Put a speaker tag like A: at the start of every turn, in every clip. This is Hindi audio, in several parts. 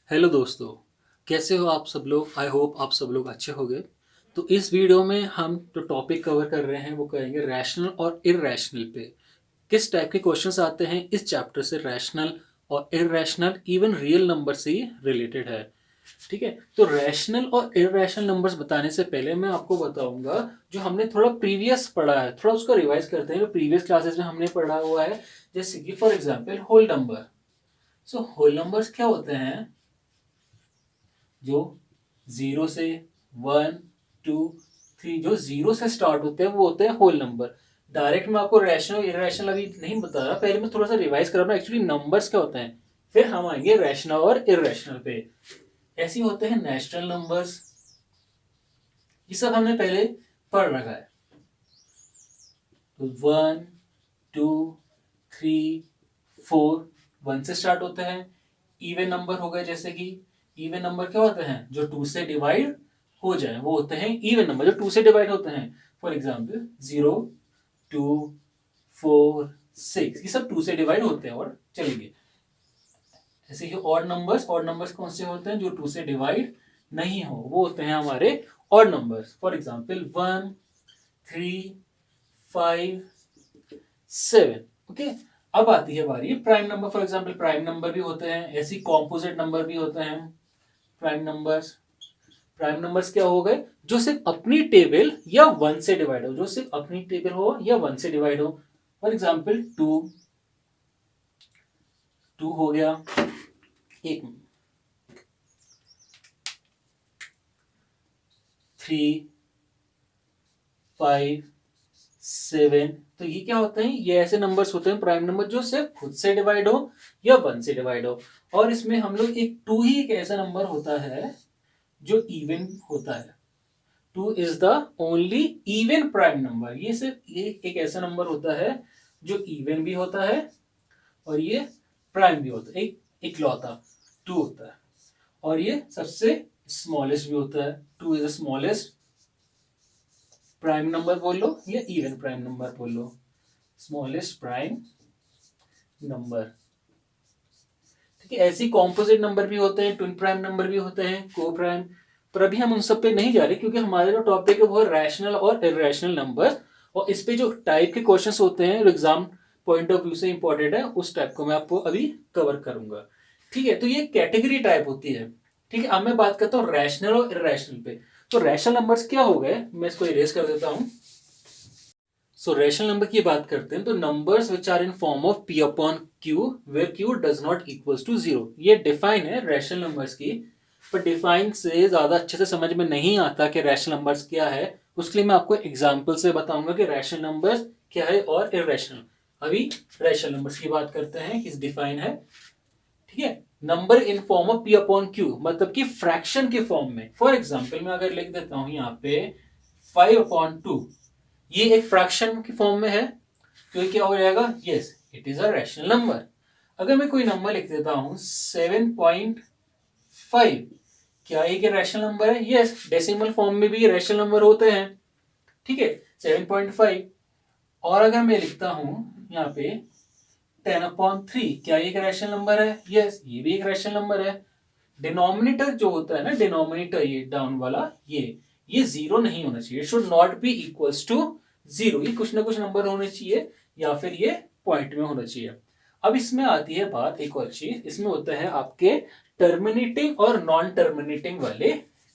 A: हेलो दोस्तों। कैसे हो आप सब लोग? आई होप आप सब लोग अच्छे होंगे। तो इस वीडियो में हम जो टॉपिक कवर कर रहे हैं वो करेंगे रैशनल और इरैशनल पे। किस टाइप के क्वेश्चंस आते हैं इस चैप्टर से रैशनल और इरैशनल इवन रियल नंबर से ही रिलेटेड है। ठीक है, तो रैशनल और इरैशनल नंबर्स बताने से पहले मैं आपको बताऊंगा जो हमने थोड़ा प्रीवियस पढ़ा है, थोड़ा उसको रिवाइज करते हैं जो प्रीवियस क्लासेस में हमने पढ़ा हुआ है। जैसे कि for example whole number. So whole numbers क्या होते हैं? जो जीरो से वन टू थ्री, जो जीरो से स्टार्ट होते हैं वो होते हैं होल नंबर। डायरेक्ट मैं आपको रैशनल इरेशनल अभी नहीं बता रहा, पहले मैं थोड़ा सा रिवाइज कर रहा हूँ एक्चुअली नंबर्स क्या होते हैं, फिर हम आएंगे रैशनल और इरेशनल पे। ऐसे ही होते हैं नेचुरल नंबर्स, ये सब हमने पहले पढ़ रखा है। तो one two three four, one से स्टार्ट होते हैं। इवन नंबर हो गए, जैसे कि इवन नंबर क्या होते हैं? जो टू से डिवाइड हो जाए वो होते हैं इवन नंबर, जो टू से डिवाइड होते हैं। For example zero, two, four, six, ये सब टू से डिवाइड होते हैं और चलेंगे। जैसे कि ऑड नंबर्स कौन से होते हैं? जो टू से डिवाइड नहीं हो, वो होते हैं हमारे odd numbers. For example one, three, five, seven. Okay, अब आती है बारी prime number. For example prime number भी होते हैं, ऐसी कॉम्पोजिट नंबर भी होते हैं प्राइम नंबर्स। प्राइम नंबर्स क्या हो गए? जो सिर्फ अपनी टेबल या वन से डिवाइड हो, जो सिर्फ अपनी टेबल हो या वन से डिवाइड हो। फॉर एग्जाम्पल टू, टू हो गया। एक, थ्री, फाइव, सेवन। तो ये क्या होते हैं? ये ऐसे नंबर्स होते हैं प्राइम नंबर जो सिर्फ खुद से डिवाइड हो या वन से डिवाइड हो। और इसमें हम लोग एक टू ही एक ऐसा नंबर होता है जो इवन होता है। Two is the only even prime number. ये सिर्फ एक ऐसा नंबर होता है जो इवन भी होता है और ये प्राइम भी होता है। एक इकलौता टू होता है और ये सबसे स्मॉलेस्ट भी होता है। Two is the smallest prime number बोल लो या इवन प्राइम नंबर बोल लो, स्मॉलेस्ट प्राइम नंबर। ठीक है, ऐसी कॉम्पोजिट नंबर भी होते हैं, ट्विन प्राइम नंबर भी होते हैं, को प्राइम। पर अभी हम उन सब पे नहीं जा रहे क्योंकि हमारे जो टॉपिक है वो है रैशनल और इरेशनल नंबर। और इस पे जो टाइप के क्वेश्चंस होते हैं एग्जाम पॉइंट ऑफ व्यू से इंपॉर्टेंट है, उस टाइप को मैं आपको अभी कवर करूंगा। ठीक है, तो ये कैटेगरी टाइप होती है। ठीक है, अब मैं बात करता हूँ रैशनल और इरेशनल पे। तो रैशनल नंबर्स क्या हो गए, मैं इसको इरेज कर देता हूँ। सो रैशनल नंबर की बात करते हैं तो numbers which are in form of p upon q where q does not equals to zero. ये डिफाइन है रैशनल नंबर्स की, पर डिफाइन से ज्यादा अच्छे से समझ में नहीं आता कि रैशनल नंबर्स क्या है। उसके लिए मैं आपको एग्जांपल से बताऊंगा कि रैशनल नंबर्स क्या है और इरेशनल। अभी रैशनल नंबर्स की बात करते हैं, किस डिफाइन है। ठीक है, number in form of p upon Q, मतलब कि फ्रैक्शन के फॉर्म में। फॉर एग्जाम्पल मैं अगर लिख देता हूं यहाँ पे फाइव अपॉन टू, ये एक फ्रैक्शन की फॉर्म में है, तो ये क्या हो जाएगा? Yes, it is a rational number. अगर मैं कोई नंबर लिख देता हूं 7.5, क्या ये रैशनल नंबर है? यस, डेसिमल फॉर्म में भी रैशनल नंबर होते हैं। ठीक है, 7.5। और अगर मैं लिखता हूं यहाँ पे 10/3, क्या ये एक रैशनल नंबर है? यस, ये भी एक रैशनल नंबर है। डिनोमिनेटर जो होता है ना, डिनोमिनेटर ये डाउन वाला, ये जीरो नहीं होना चाहिए, should not be equals to zero. ये कुछ ना कुछ नंबर होने चाहिए या फिर ये पॉइंट में होना चाहिए। अब इसमें आती है बात एक और चीज, इसमें होता है आपके टर्मिनेटिंग और नॉन टर्मिनेटिंग वाले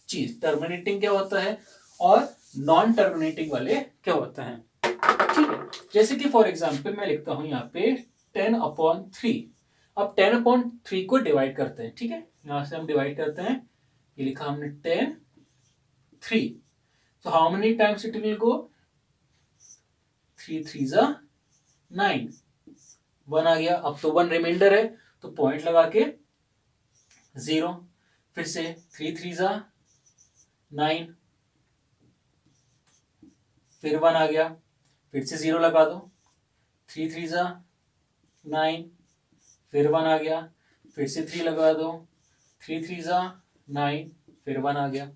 A: चीज। टर्मिनेटिंग क्या होता है और नॉन टर्मिनेटिंग वाले क्या होता है। ठीक है, जैसे कि फॉर एग्जाम्पल मैं लिखता हूं यहाँ पे 10/3। अब 10/3 को डिवाइड करते हैं। ठीक है, यहां से हम डिवाइड करते हैं, ये लिखा हमने 10/3। तो how many times it will go? 3 3 9, 1 आ गया। अब तो 1 रिमाइंडर है तो पॉइंट लगा के 0। फिर से 3 3 9, फिर 1 आ गया, फिर से 0 लगा दो। 3 3 9, फिर 1 आ गया, फिर से 3 लगा दो। 3 3 9, फिर 1 आ गया।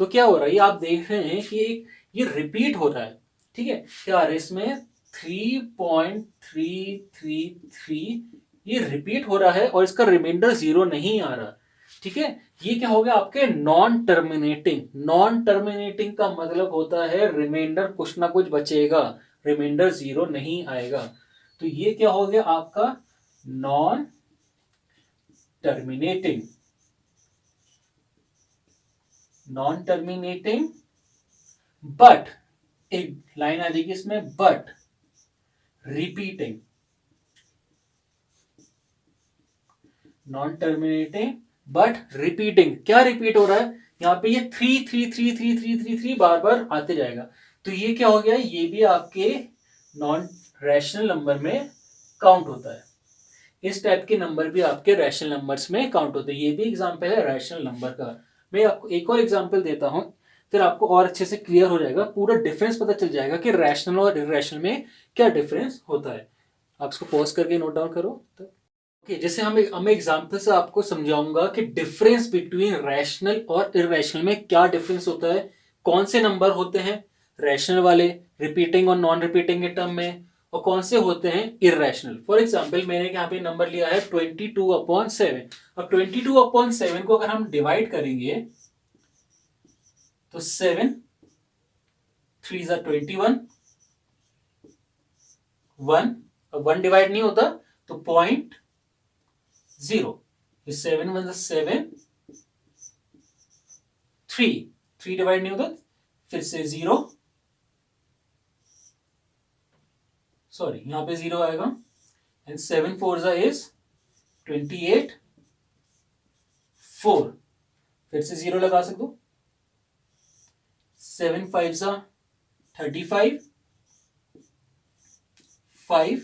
A: तो क्या हो रहा है, ये आप देख रहे हैं कि ये रिपीट हो रहा है। ठीक है, क्या आ रहा है इसमें? 3.333, ये रिपीट हो रहा है और इसका रिमाइंडर 0 नहीं आ रहा। ठीक है, ये क्या हो गया आपके नॉन टर्मिनेटिंग। नॉन टर्मिनेटिंग का मतलब होता है रिमाइंडर कुछ ना कुछ बचेगा, रिमाइंडर 0 नहीं आएगा। तो ये क्या हो गया आपका non terminating. Non terminating but, एक लाइन आ जाएगी इसमें, but repeating. Non terminating but repeating. क्या रिपीट हो रहा है यहाँ पे, ये 3 बार बार आते जाएगा। तो ये क्या हो गया, ये भी आपके नॉन रैशनल नंबर में काउंट होता है। इस टाइप के नंबर भी आपके रैशनल नंबर्स में काउंट होते हैं। ये भी एग्जांपल है रैशनल नंबर का। मैं आपको एक और एग्जांपल देता हूं, फिर आपको और अच्छे से क्लियर हो जाएगा, पूरा डिफरेंस पता चल जाएगा कि रैशनल और इरैशनल में क्या डिफरेंस होता है। आप इसको पॉज करके नोट डाउन करो। तो जैसे हम एग्जांपल से आपको समझाऊंगा कि डिफरेंस बिटवीन रैशनल और इरैशनल में क्या डिफरेंस होता है, कौन से नंबर होते हैं रैशनल वाले रिपीटिंग और नॉन रिपीटिंग के टर्म में, और कौन से होते हैं इरैशनल। फॉर एग्जांपल मैंने यहाँ पे नंबर लिया है 22/7। और 22/7 को अगर हम डिवाइड करेंगे तो 7 3 are 21, 1 डिवाइड नहीं होता तो 0.0, 7 1 7, 3 डिवाइड नहीं होता, फिर से 0, सॉरी यहां पे 0 आएगा, एंड 7 4 is 28, 4 फिर से 0 लगा सकते हो, 7 5 35, 5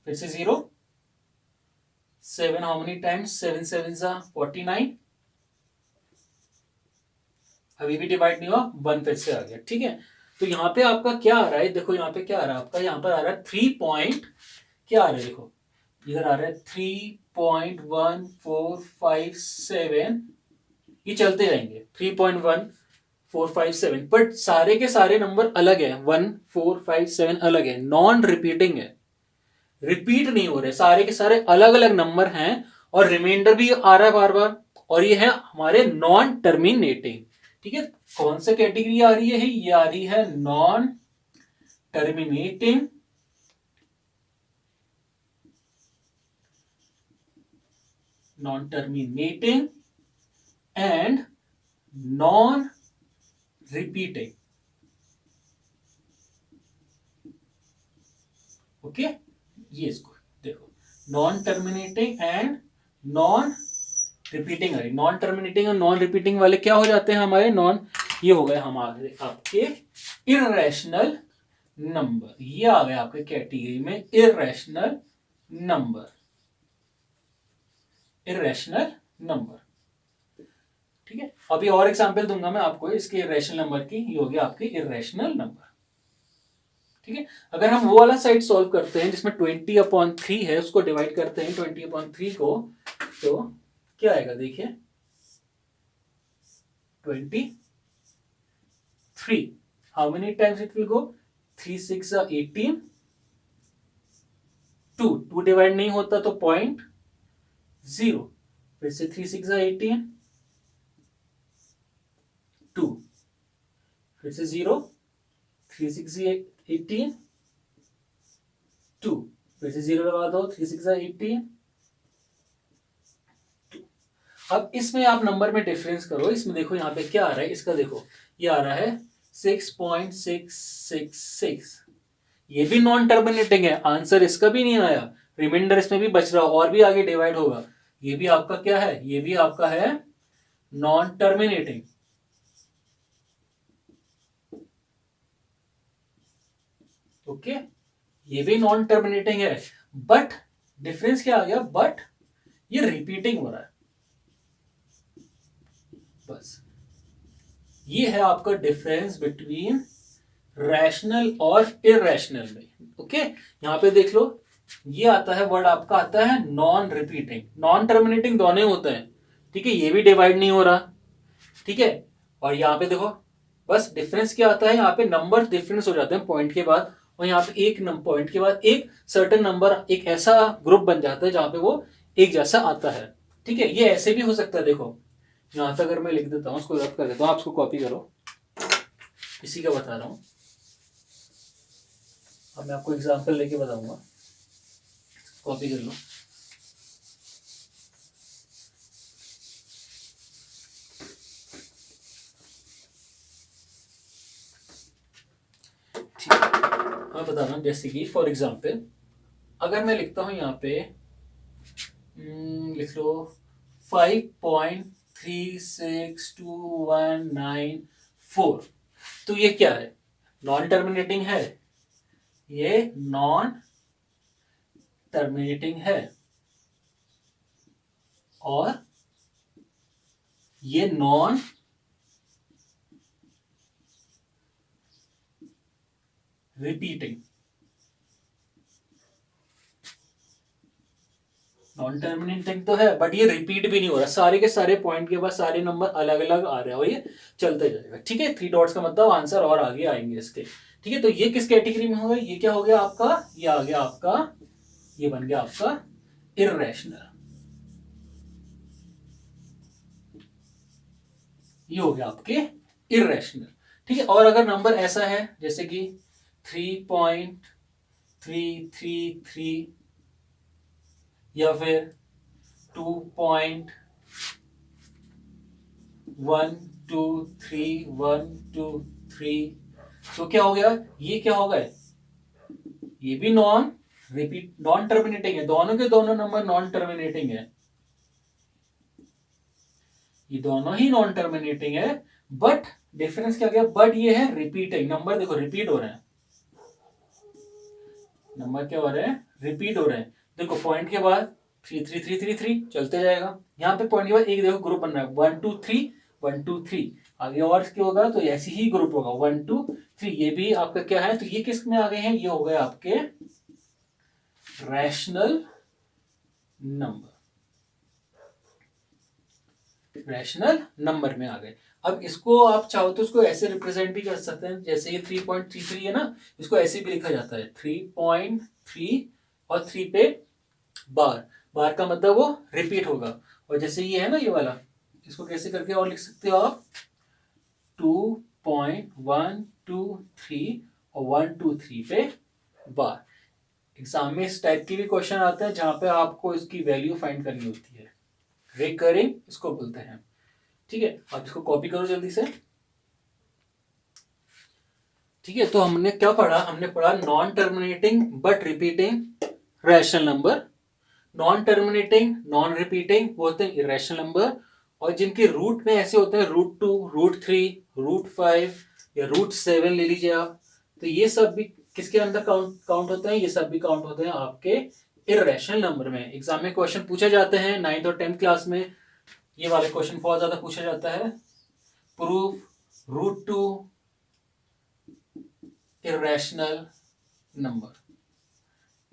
A: फिर से 0, 7 हाउ मेनी टाइम्स, 7 7 49, अभी भी डिवाइड नहीं हुआ, 1 फिर से आ गया। ठीक है, तो यहां पे आपका क्या आ रहा है, देखो यहां पे क्या आ रहा है आपका, यहां पर आ रहा है 3 पॉइंट, क्या आ रहा है देखो, इधर आ रहा है 3.1457, ये चलते जाएंगे 3.1457, बट सारे के सारे नंबर अलग है, 1 4 5 7 अलग है, नॉन रिपीटिंग है, रिपीट नहीं हो रहे, सारे के सारे अलग अलग नंबर हैं, और रिमाइंडर भी आ रहा है बार बार, और ये है हमारे नॉन टर्मिनेटिंग। ठीक है, कौन सा कैटेगरी आ रही है, ये आ रही है non terminating, non terminating and non repeating. Okay, ये इसको देखो, non terminating and non repeating है। नॉन टर्मिनेटिंग और नॉन रिपीटिंग वाले क्या हो जाते हैं हमारे, ये हो गए हमारे आपके इररेशनल नंबर, ये आ गए आपके कैटेगरी में इररेशनल नंबर, इररेशनल नंबर। ठीक है, अभी और एग्जांपल दूंगा मैं आपको इसके इररेशनल नंबर की, ये हो गया आपके इररेशनल नंबर। ठीक है, अगर हम वो वाला साइड सॉल्व करते हैं जिसमें 20/3 है, उसको डिवाइड करते हैं 20/3 को, तो क्या आएगा देखिए, 23, how many times it will go, 3 6 18, 2 divide नहीं होता तो 0.0, फिर से 3 6 18, 2 फिर से 0, 3 6 18, 2 फिर से 0 लगा दो, 3 6 18। अब इसमें आप नंबर में डिफरेंस करो, इसमें देखो यहाँ पे क्या आ रहा है, इसका देखो ये आ रहा है 6.666, ये भी नॉन टर्मिनेटिंग है, आंसर इसका भी नहीं आया, रिमाइंडर इसमें भी बच रहा, और भी आगे डिवाइड होगा, ये भी आपका क्या है, ये भी आपका है नॉन टर्मिनेटिंग। ओके, ये भी नॉन टर्मिनेटिंग है, बट डिफरेंस क्या आ गया, बट ये रिपीटिंग हो रहा है, बस ये है आपका डिफरेंस बिटवीन रैशनल और इररेशनल में। ओके, यहां पे देख लो, ये आता है वर्ड आपका आता है नॉन रिपीटिंग, नॉन टर्मिनेटिंग दोनों होते हैं। ठीक है, ये भी डिवाइड नहीं हो रहा, ठीक है, और यहाँ पे देखो बस डिफरेंस क्या आता है, यहाँ पे नंबर डिफरेंस हो जाते हैं पॉइंट के बाद, और यहाँ पे एक पॉइंट के बाद एक सर्टेन नंबर, एक ऐसा ग्रुप बन जाता है जहां पे वो एक जैसा आता है। ठीक है, ये ऐसे भी हो सकता है, देखो यहाँ तक अगर मैं लिख देता हूँ, उसको रब कर देता हूँ, आप इसको कॉपी करो, इसी का बता रहा हूँ। अब मैं आपको एग्जांपल लेके बताऊंगा, कॉपी कर लो। ठीक है, मैं बता रहा हूँ, जैसे कि फॉर एग्जांपल अगर मैं लिखता हूँ यहाँ पे लिख लो 5.362194, तो ये क्या है, नॉन टर्मिनेटिंग है, ये नॉन टर्मिनेटिंग है, और ये नॉन रिपीटिंग। नॉन टर्मिनेटिंग तो है, बट ये रिपीट भी नहीं हो रहा, सारे के सारे पॉइंट के बाद सारे नंबर अलग अलग आ रहे हैं और ये चलते जाएगा। ठीक है, 3 डॉट्स का मतलब आंसर और आगे आएंगे इसके। ठीक है, तो ये किस कैटेगरी में होगा, ये क्या हो गया आपका, ये आ गया आपका, ये बन गया आपका इर्रेशनल, ये हो गया आपके इर्रेशनल। ठीक है, और अगर नंबर ऐसा है जैसे कि 3.333 या फिर 2.123123, तो क्या हो गया, ये क्या होगा, ये भी नॉन रिपीट, नॉन टर्मिनेटिंग है, दोनों के दोनों नंबर नॉन टर्मिनेटिंग है, ये दोनों ही नॉन टर्मिनेटिंग है, बट डिफरेंस क्या गया, बट ये है रिपीटिंग नंबर, देखो रिपीट हो रहे हैं, नंबर क्या हो रहे हैं, रिपीट हो रहे हैं। देखो पॉइंट के बाद 33333 चलते जाएगा, यहाँ पे पॉइंट के बाद एक देखो ग्रुप बन रहा है 1 2 3 आगे और क्या होगा, तो ऐसी ही ग्रुप होगा 1 2 3, ये भी आपका क्या है, तो ये किस में आ गए हैं, ये हो गए आपके रैशनल नंबर, रैशनल नंबर में आ गए। अब इसको आप चाहो तो इसको ऐसे रिप्रेजेंट भी कर सकते हैं, जैसे ये 3.33 है ना, इसको ऐसे भी लिखा जाता है 3.3 और 3 पे बार, बार का मतलब वो रिपीट होगा, और जैसे ये है ना ये वाला, इसको कैसे करके और लिख सकते हो आप 2.123 और 123 पे बार। एग्जाम में इस टाइप के भी क्वेश्चन आते हैं जहां पे आपको इसकी वैल्यू फाइंड करनी होती है, रिकरिंग इसको बोलते हैं। ठीक है, आप इसको कॉपी करो जल्दी से। ठीक है, तो हमने क्या पढ़ा, हमने पढ़ा non terminating but repeating rational number, non terminating non repeating वो होते हैं इरेशनल नंबर, और जिनके रूट में ऐसे होते हैं √2 √3 √5 या √7 ले लीजिए आप, तो ये सब भी किसके अंदर काउंट होते हैं, ये सब भी काउंट होते हैं आपके इरेशनल नंबर में। एग्जाम में क्वेश्चन पूछे जाते हैं 9th और 10th क्लास में, ये वाले क्वेश्चन बहुत ज्यादा पूछा जाता है, प्रूफ √2 इरेशनल नंबर,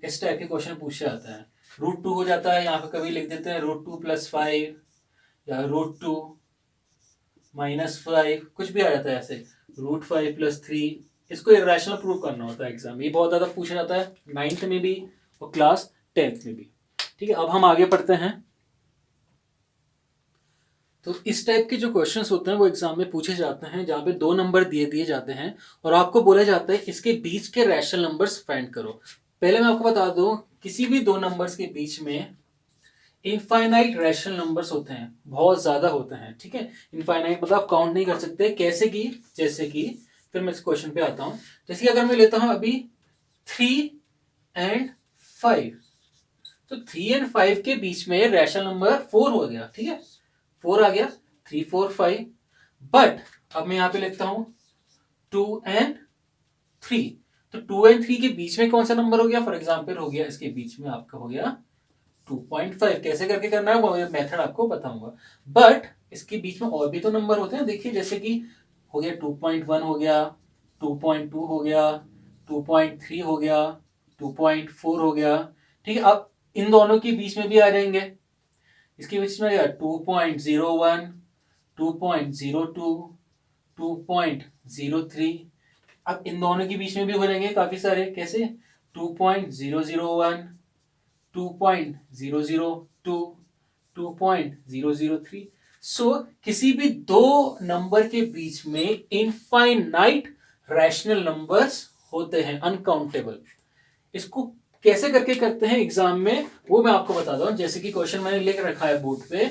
A: इस टाइप के क्वेश्चन पूछे जाते हैं। √2 हो जाता है, यहाँ पे कभी लिख देते हैं √2 + 5 या √2 -5, कुछ भी आ जाता है ऐसे, √5 + 3, इसको इरेशनल प्रूव करना होता है एग्जाम में, ये बहुत ज्यादा पूछा जाता है 9th में भी और क्लास 10th में भी। ठीक है, अब हम आगे पढ़ते हैं। तो इस टाइप के जो क्वेश्चंस होते हैं वो एग्जाम में पूछे जाते हैं, जहाँ पे 2 नंबर दिए दिए जाते हैं और आपको बोला जाता है इसके बीच के रैशनल नंबर्स फाइंड करो। पहले मैं आपको बता दूं, किसी भी 2 नंबर्स के बीच में इनफाइनाइट रैशनल नंबर्स होते हैं, बहुत ज्यादा होते हैं। ठीक है, इनफाइनाइट मतलब आप काउंट नहीं कर सकते, कैसे कि जैसे कि, फिर मैं इस क्वेश्चन पे आता हूं, जैसे कि अगर मैं लेता हूं अभी 3 और 5, तो 3 और 5 के बीच में रैशनल नंबर 4 हो गया। ठीक है, 4 आ गया, 3 4 5, बट अब मैं यहां पे लिखता हूं 2 और 3, तो 2 और 3 के बीच में कौन सा नंबर हो गया, फॉर एग्जाम्पल हो गया इसके बीच में आपका हो गया 2.5, कैसे करके करना है वो मेथड आपको बताऊंगा। बट इसके बीच में और भी तो नंबर होते हैं, देखिए जैसे कि हो गया 2.1 हो गया, 2.2 हो गया, 2.3 हो गया, 2.4 हो गया। ठीक है, अब इन दोनों के बीच में भी आ जाएंगे, इसके बीच में 2.01 2.02 2.03, अब इन दोनों के बीच में भी हो जाएंगे काफी सारे, कैसे 2.001 2.002 2.003। सो किसी भी दो नंबर के बीच में इनफाइनाइट रैशनल नंबर्स होते हैं, अनकाउंटेबल। इसको कैसे करके करते हैं एग्जाम में वो मैं आपको बताता हूं। जैसे कि क्वेश्चन मैंने लिख रखा है बोर्ड पे,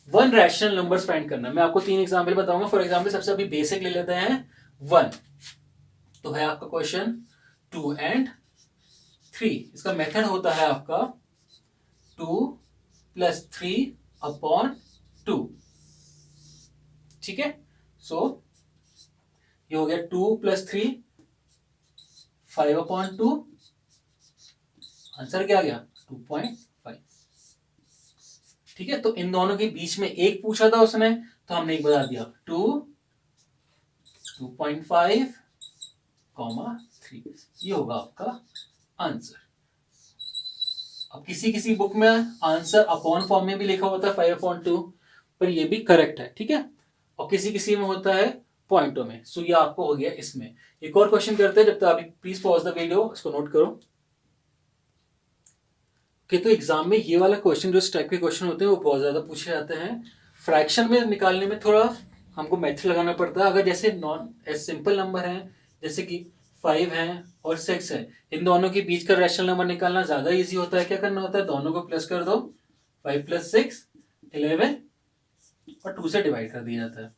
A: वन रैशनल नंबर्स फाइंड करना। मैं आपको 3 एग्जाम्पल बताऊंगा। फॉर एग्जाम्पल सबसे अभी बेसिक ले लेते हैं 1। तो है आपका क्वेश्चन 2 एंड 3। इसका मेथड होता है आपका 2 + 3 अपॉन 2। ठीक है, सो ये हो गया 2 + 3 5 अपॉन 2। आंसर क्या आ गया 2.5। ठीक है, तो इन दोनों के बीच में एक पूछा था उसने, तो हमने एक बता दिया 2, 2.5, 3। ये होगा आपका आंसर। अब किसी किसी बुक में आंसर अपॉन फॉर्म में भी लिखा होता है 5/2, पर ये भी करेक्ट है। ठीक है, और किसी किसी में होता है पॉइंटों में। सो ये आपको हो गया इसमें। एक और क्वेश्चन करते हैं, जब तक अभी प्लीज पॉज द वीडियो, इसको नोट करो कि तो एग्जाम में ये वाला क्वेश्चन, जो इस टाइप के क्वेश्चन होते हैं वो बहुत ज्यादा पूछे जाते हैं। फ्रैक्शन में निकालने में थोड़ा हमको मेथड लगाना पड़ता है। अगर जैसे नॉन सिंपल नंबर है, जैसे कि 5 है और 6 है, इन दोनों के बीच का रैशनल नंबर निकालना ज्यादा इजी होता है। क्या करना होता है, दोनों को प्लस कर दो, 5 + 6 11 और 2 से डिवाइड कर दिया जाता है।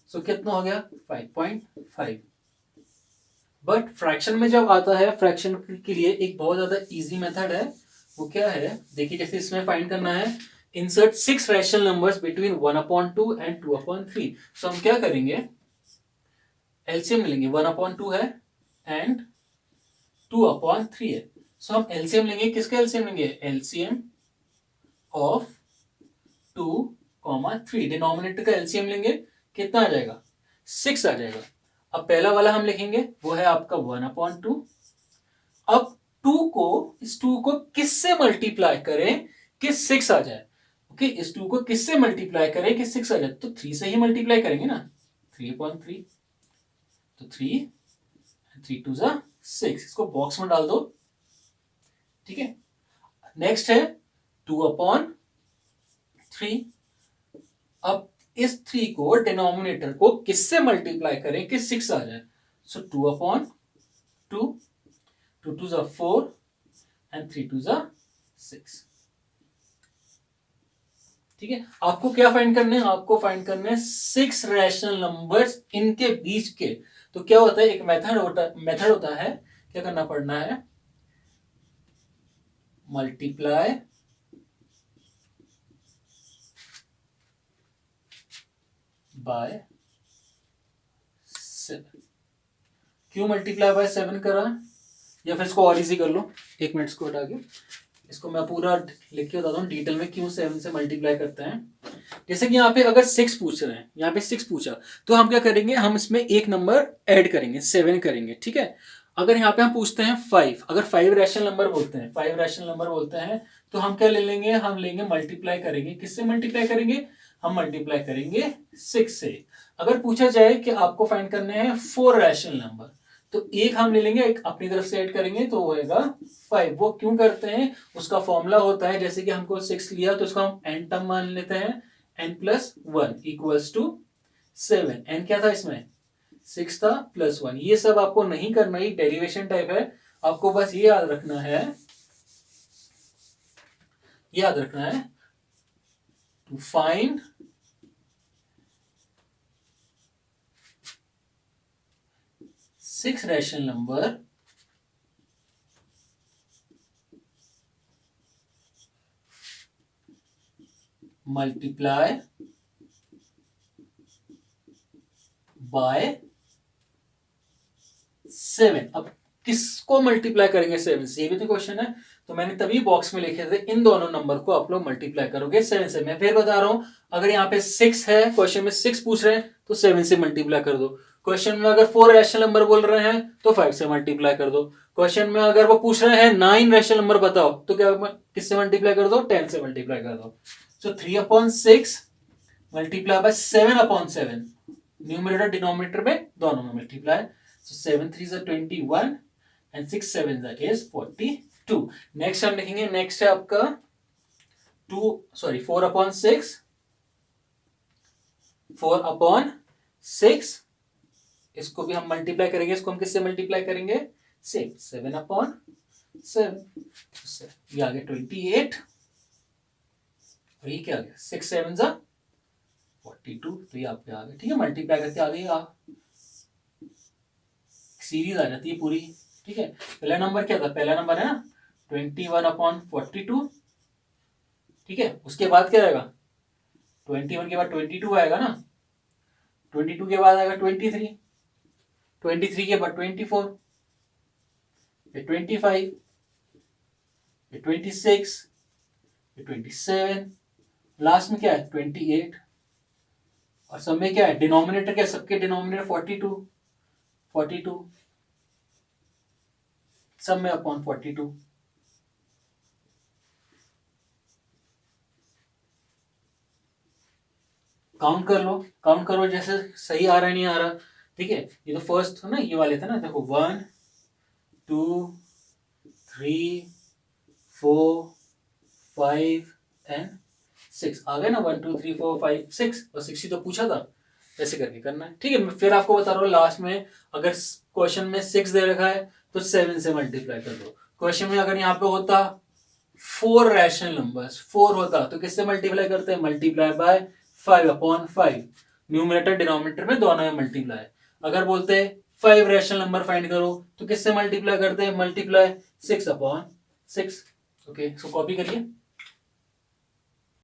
A: सो कितना हो गया 5.5। बट फ्रैक्शन में जब आता है, फ्रैक्शन के लिए एक बहुत ज्यादा इजी मेथड है। वो क्या है, देखिए जैसे इसमें फाइंड करना है, insert 6 rational numbers between 1/2 and 2/3। सो हम क्या करेंगे, एलसीएम लेंगे। 1/2 है एंड 2/3 है। सो हम एलसीएम लेंगे। किसका एलसीएम लेंगे, एलसीएम ऑफ 2, 3। डिनोमिनेटर का एलसीएम लेंगे, कितना आ जाएगा 6 आ जाएगा। अब पहला वाला हम लिखेंगे, वो है आपका 1/2। अब 2 को, इस 2 को किससे मल्टीप्लाई करें कि 6 आ जाए। ओके, इस 2 को किससे मल्टीप्लाई करें कि 6 आ जाए, तो 3 से ही मल्टीप्लाई करेंगे ना, 3/3। तो 3 3 2 6। इसको बॉक्स में डाल दो। ठीक है, नेक्स्ट है 2/3। अब इस 3 को, डिनोमिनेटर को किससे मल्टीप्लाई करें कि 6 आ जाए। सो 2/2, 2 2 4 एंड 3 2 6। ठीक है, आपको क्या फाइंड करने हैं, आपको फाइंड करने हैं 6 रैशनल नंबर्स इनके बीच के। तो क्या होता है, एक मेथड होता है, क्या करना पड़ना है, मल्टीप्लाई बाय 7। क्यों मल्टीप्लाई बाय 7 करा, या फिर इसको और इजी कर लो, 1 मिनट इसको हटा के, इसको मैं पूरा लिख के बताता हूँ डिटेल में क्यों 7 से मल्टीप्लाई करते हैं। जैसे कि यहाँ पे अगर 6 पूछ रहे हैं, यहाँ पे 6 पूछा, तो हम क्या करेंगे, हम इसमें एक नंबर ऐड करेंगे, 7 करेंगे। ठीक है, अगर यहाँ पे हम पूछते हैं 5, अगर 5 रैशनल नंबर बोलते हैं, 5 रैशनल नंबर बोलते हैं, तो हम क्या ले लेंगे, हम लेंगे मल्टीप्लाई करेंगे। किससे मल्टीप्लाई करेंगे, हम मल्टीप्लाई करेंगे 6 से। अगर पूछा जाए कि आपको फाइंड करने हैं 4 रैशनल नंबर, तो एक हम ले लेंगे, एक अपनी तरफ से ऐड करेंगे, तो होएगा 5। वो क्यों करते हैं, उसका फॉर्मूला होता है, जैसे कि हमको 6 लिया तो उसको हम n टर्म मान लेते हैं, n+1 = 7। n क्या था इसमें, 6 था, +1। ये सब आपको नहीं करना, ही डेरिवेशन टाइप है। आपको बस ये याद रखना है to find 6 rational number multiply by 7। अब किसको मल्टीप्लाई करेंगे 7 से, ये भी तो क्वेश्चन है। तो मैंने तभी बॉक्स में लिखे थे, इन दोनों नंबर को आप लोग मल्टीप्लाई करोगे 7 से। मैं फिर बता रहा हूं, अगर यहाँ पे 6 है, क्वेश्चन में 6 पूछ रहे हैं, तो 7 से मल्टीप्लाई कर दो। क्वेश्चन में अगर 4 रैशनल नंबर बोल रहे हैं, तो 5 से मल्टीप्लाई कर दो। क्वेश्चन में अगर वो पूछ रहे हैं 9 रैशनल नंबर बताओ, तो क्या किससे मल्टीप्लाई कर दो, 10 से मल्टीप्लाई कर दो। सो 3/6 मल्टीप्लाई बाय 7/7। न्यूमरेटर डिनोमिनेटर में दोनों में multiply. So 7 3 is 21 and 6 7 is 42। Next हम लिखेंगे, नेक्स्ट है आपका 4/6, 4/6, इसको भी हम मल्टीप्लाई करेंगे, इसको हम किससे मल्टीप्लाई करेंगे, 7/7, ये आ गया 28, और ये क्या आ गया 6 7 42, तो ये आपके आ गया, ठीक है, मल्टीप्लाई करके आ गई, सीरीज आ जाती है पूरी, ठीक है। पहला नंबर क्या था, पहला नंबर है ना 21/42, ठीक है। उसके बाद क्या आएगा, 21 के बाद 22 आएगा ना, 22 के बाद आएगा 23, 23 के बाद 24, फिर 25, फिर 26, फिर 27, लास्ट में क्या है 28, और सब में क्या है, डिनोमिनेटर क्या है, सबके डिनोमिनेटर 42, सब में अपॉन 42। काउंट करो जैसे सही आ रहा है नहीं आ रहा, ठीक है। ये तो फर्स्ट था ना, ये वाले थे ना, देखो 1 2 3 4 5 एंड 6 आ गए ना, 1 2 3 4 5 6, और 6 ही तो पूछा था, ऐसे करके करना है, ठीक है। मैं फिर आपको बता रहा हूँ, लास्ट में अगर क्वेश्चन में 6 दे रखा है तो 7 से मल्टीप्लाई कर दो। क्वेश्चन में अगर यहाँ पे होता 4 रैशनल नंबर्स, 4 होता तो किससे मल्टीप्लाई करते हैं, मल्टीप्लाई बाय 5/5, न्यूमरेटर डिनोमिनेटर में दोनों में मल्टीप्लाई। अगर बोलते 5 रैशनल नंबर फाइंड करो तो किससे मल्टीप्लाई करते हैं, मल्टीप्लाई 6/6। ओके, सो कॉपी करिए।